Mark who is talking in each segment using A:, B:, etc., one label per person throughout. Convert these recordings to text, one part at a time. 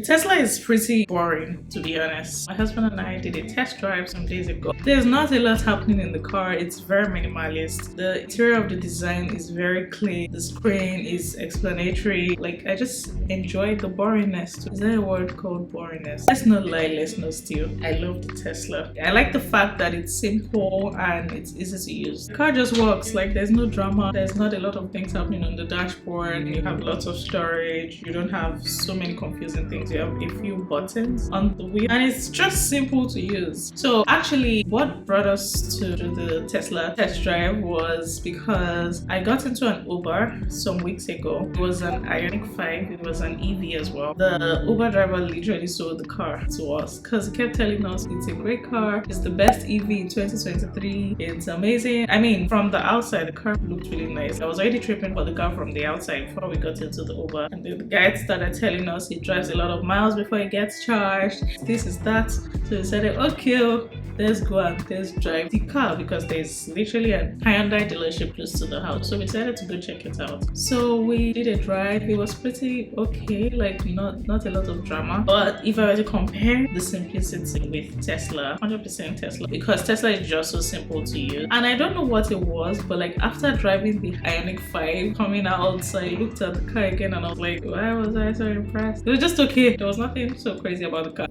A: Tesla is pretty boring, to be honest. My husband and I did a test drive some days ago. There's not a lot happening in the car. It's very minimalist. The interior of the design is very clean. The screen is explanatory. Like, I just enjoyed the boringness. Is there a word called boringness? Let's not lie, let's not steal. I love the Tesla. I like the fact that it's simple and it's easy to use. The car just works. Like, there's no drama. There's not a lot of things happening on the dashboard. You have lots of storage. You don't have so many confusing things. You have a few buttons on the wheel and it's just simple to use. So actually what brought us to the Tesla test drive was because I got into an Uber some weeks ago. It was an Ioniq 5. It was an EV as well. The Uber driver literally sold the car to us because he kept telling us it's a great car, it's the best EV in 2023, it's amazing. I mean, from the outside the car looked really nice. I was already tripping for the car from the outside before we got into the Uber, and the guy started telling us he drives a lot of miles before he gets charged, this is that. So we said, okay, let's go and test drive the car because there's literally a Hyundai dealership close to the house. So we decided to go check it out. So we did a drive. It was pretty okay, like not a lot of drama. But if I were to compare the simplicity with Tesla, 100% Tesla, because Tesla is just so simple to use. And I don't know what it was, but like after driving the Ioniq 5, coming out, I looked at the car again and I was like, why was I so impressed? It was just okay. There was nothing so crazy about the car.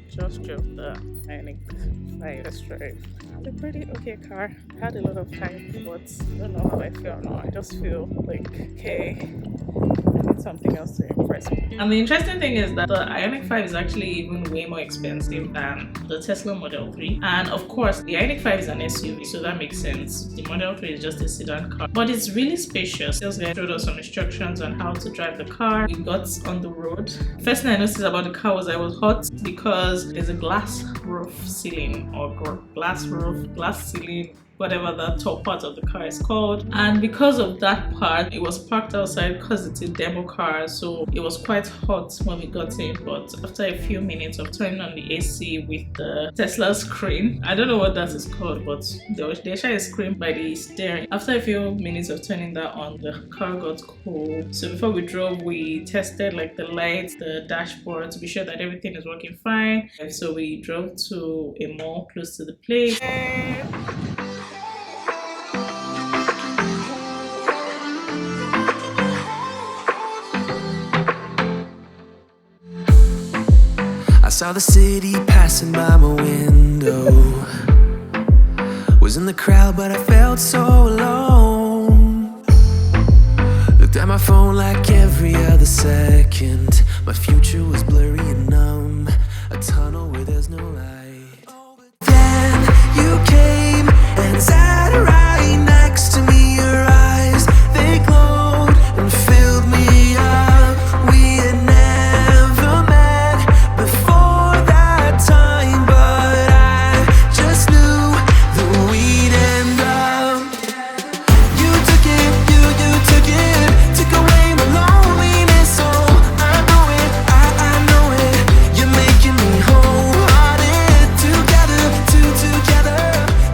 A: Just drove the Ioniq 5 test drive. It's a pretty okay car. I had a lot of time, but I don't know how I feel now. I just feel like, okay, I need something else to impress me. And the interesting thing is that the Ioniq 5 is actually even way more expensive than the Tesla Model 3. And of course, the Ioniq 5 is an SUV, so that makes sense. The Model 3 is just a sedan car. But it's really spacious. Sales guy showed us some instructions on how to drive the car. We got on the road. First thing I noticed about the car was I was hot because there's a glass roof ceiling or glass ceiling, whatever that top part of the car is called. And because of that part, it was parked outside because it's a demo car, so it was quite hot when we got in. But after a few minutes of turning on the AC with the Tesla screen, I don't know what that is called, but they share a screen by the steering. After a few minutes of turning that on, the car got cool. So before we drove, we tested like the lights, the dashboard to be sure that everything is working fine. And so we drove to a mall close to the place.
B: I saw the city passing by my window. Was in the crowd, but I felt so alone. Looked at my phone like every other second. My future was blurry and numb. A tunnel where there's no light. Then you came and sat right next to me. Your eyes, they glowed and filled me up. We had never met before that time, but I just knew that we'd end up. You took it, you took it, took away my loneliness. Oh, I know it, I know it. You're making me wholehearted.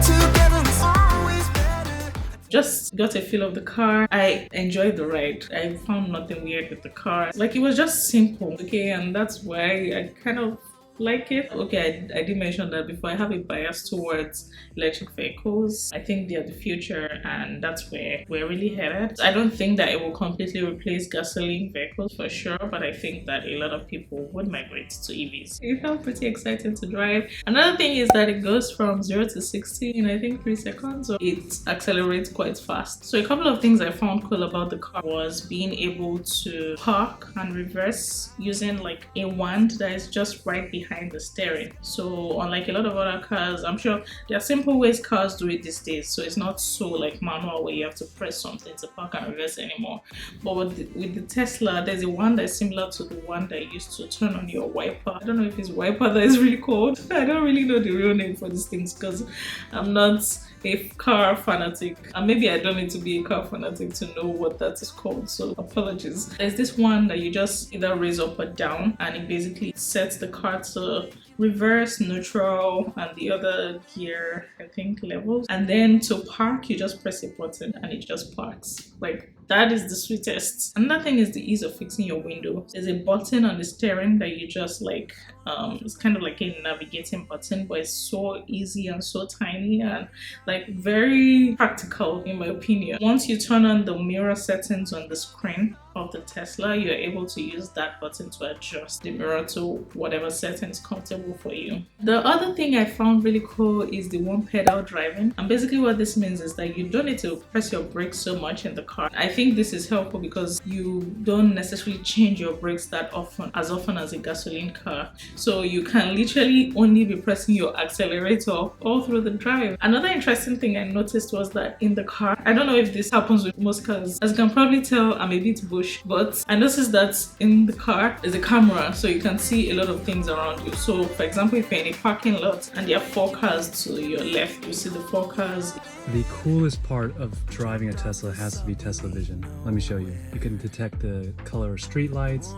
B: Together it's always better.
A: Just got a feel of the car. I enjoyed the ride. I found nothing weird with the car. Like, it was just simple, okay, and that's why I kind of like it. Okay, I did mention that before. I have a bias towards electric vehicles. I think they are the future and that's where we're really headed. I don't think that it will completely replace gasoline vehicles for sure, but I think that a lot of people would migrate to EVs. It felt pretty exciting to drive. Another thing is that it goes from 0 to 60 in I think 3 seconds, so it accelerates quite fast. So a couple of things I found cool about the car was being able to park and reverse using like a wand that is just right behind behind the steering. So unlike a lot of other cars, I'm sure there are simple ways cars do it these days, so it's not so like manual where you have to press something to park and reverse anymore. But with the Tesla, there's a one that's similar to the one that you used to turn on your wiper. I don't know if it's wiper that is really called. I don't really know the real name for these things because I'm not a car fanatic, and maybe I don't need to be a car fanatic to know what that is called, so apologies. There's this one that you just either raise up or down, and it basically sets the car to reverse, neutral, and the other gear, I think, levels. And then to park, you just press a button and it just parks. Like, that is the sweetest. Another thing is the ease of fixing your window. There's a button on the steering that you just like, it's kind of like a navigating button, but it's so easy and so tiny and like very practical in my opinion. Once you turn on the mirror settings on the screen of the Tesla, you're able to use that button to adjust the mirror to whatever setting is comfortable for you. The other thing I found really cool is the one pedal driving, and basically what this means is that you don't need to press your brakes so much in the car. I think this is helpful because you don't necessarily change your brakes that often as a gasoline car, so you can literally only be pressing your accelerator all through the drive. Another interesting thing I noticed was that in the car, I don't know if this happens with most cars, as you can probably tell I'm a bit bush, but I noticed that in the car there's a camera, so you can see a lot of things around you. So for example, if you're in a parking lot and there are 4 cars to your left, you see the 4 cars.
C: The coolest part of driving a Tesla has to be Tesla Vision. Let me show you. You can detect the color of street lights,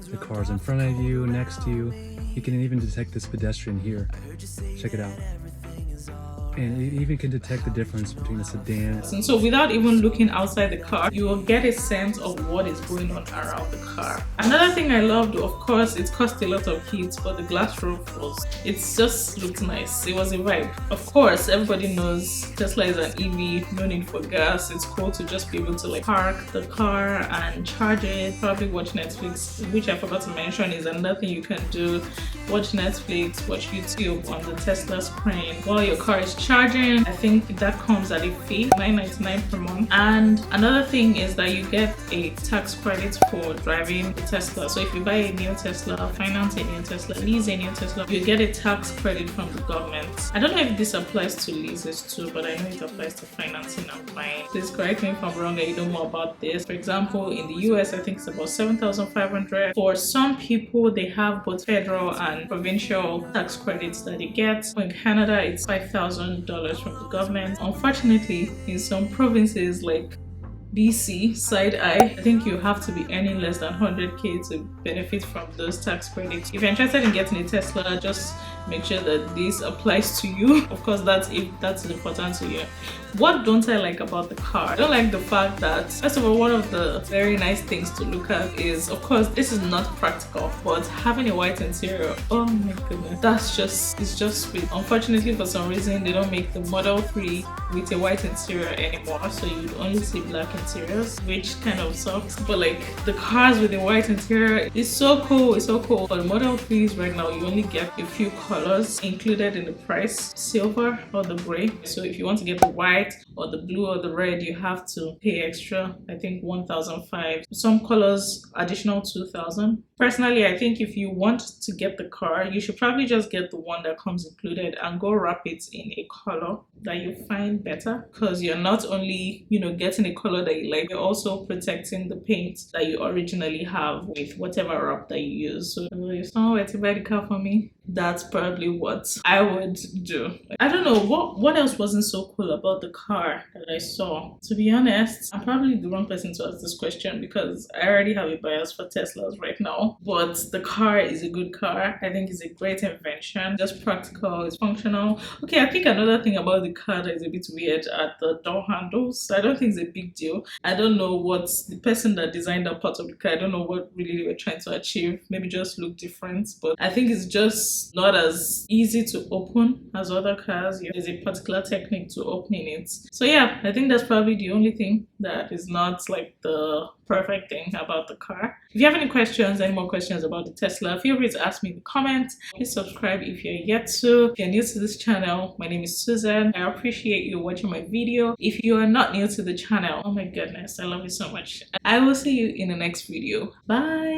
C: the cars in front of you, next to you. You can even detect this pedestrian here. Check it out. And it even can detect the difference between a sedan.
A: And so without even looking outside the car, you will get a sense of what is going on around the car. Another thing I loved, of course, it cost a lot of heat, but the glass roof just looked nice. It was a vibe. Of course, everybody knows Tesla is an EV, no need for gas. It's cool to just be able to like park the car and charge it, probably watch Netflix, which I forgot to mention is another thing you can do. Watch Netflix, watch YouTube on the Tesla screen while your car is charging. I think that comes at a fee, $9.99 per month. And another thing is that you get a tax credit for driving a Tesla. So if you buy a new Tesla, finance a new Tesla, lease a new Tesla, you get a tax credit from the government. I don't know if this applies to leases too, but I know it applies to financing and buying. Please correct me if I'm wrong and you know more about this. For example, in the US, I think it's about $7,500. For some people, they have both federal and provincial tax credits that they get. In Canada, it's $5,000 from the government. Unfortunately, in some provinces like BC, side I think you have to be earning less than 100k to benefit from those tax credits. If you're interested in getting a Tesla, just make sure that this applies to you. Of course, that's if that's important to you. What don't I like about the car? I don't like the fact that, first of all, one of the very nice things to look at is, of course, this is not practical, but having a white interior, oh my goodness, it's just sweet. Unfortunately, for some reason, they don't make the Model 3 with a white interior anymore, so you'd only see black interiors, which kind of sucks. But like the cars with the white interior is so cool, it's so cool. But Model 3s right now, you only get a few colors included in the price, silver or the gray. So if you want to get the white or the blue or the red, you have to pay extra, I think $1,500. Some colors additional $2,000. Personally, I think if you want to get the car, you should probably just get the one that comes included and go wrap it in a color that you find better, because you're not only, getting a color that you like, you're also protecting the paint that you originally have with whatever wrap that you use. So if someone were to buy the car for me, that's probably what I would do. I don't know what else wasn't so cool about the car that I saw. To be honest, I'm probably the wrong person to ask this question because I already have a bias for Teslas right now. But the car is a good car. I think it's a great invention. Just practical, it's functional. Okay, I think another thing about the car that is a bit weird are the door handles. I don't think it's a big deal. I don't know what the person that designed that part of the car, I don't know what really they were trying to achieve. Maybe just look different. But I think it's just not as easy to open as other cars. There's a particular technique to opening it. So yeah, I think that's probably the only thing that is not like the perfect thing about the car. If you have any questions, any more questions about the Tesla, feel free to ask me in the comments. Please subscribe if you're yet to. If you're new to this channel, my name is Susan. I appreciate you watching my video. If you are not new to the channel, oh my goodness, I love you so much. I will see you in the next video. Bye.